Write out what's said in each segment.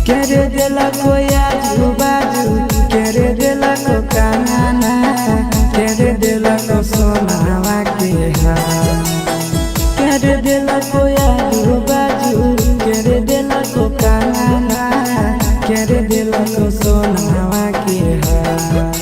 करे देला कोई आजू बाजू, करे देला को काना, करे देला को सोनावा के हार, करे देला कोई आजू बाजू, करे देला को काना, करे देला को सोनावा के हार।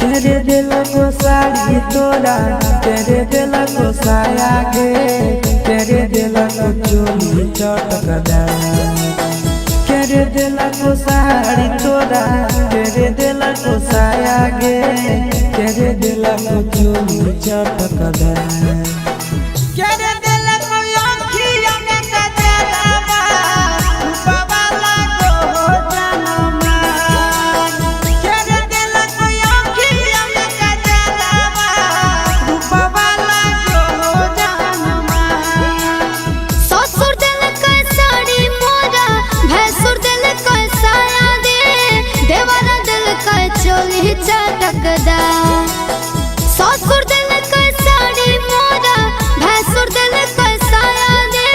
करे देला को साड़ी तोरा, करे देला को साया गे, करे देला को चोली चटकदार, करे देला को साड़ी तोरा, करे देला को साया गे, करे देला को चोली चटकदार। ससुर दिल के साड़ी मोरा, भैंसुर दिल के साया दे,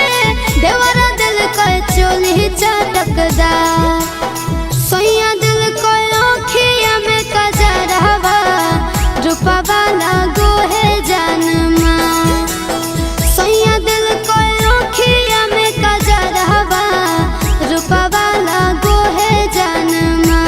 देवरा दिल के चोली चटकदार, सैया दिल को आँखिया में कजरवा, रूपवा लागो है जानमा, सैया दिल को आँखिया में कजरवा, रूपवा लागो है जानमा।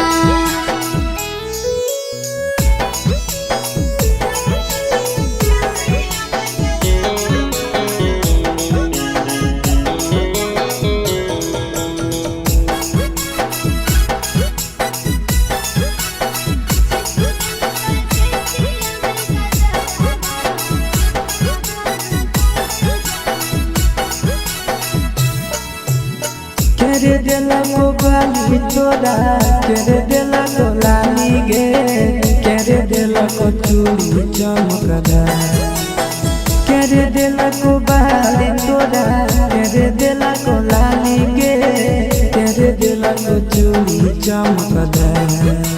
करे देला को बाली तोरा, करे देला को लाली गे, करे देला को चूड़ी चमकदार, करे देला को बाली तोरा, करे देला को लाली गे, करे देला को चूड़ी चमकदार।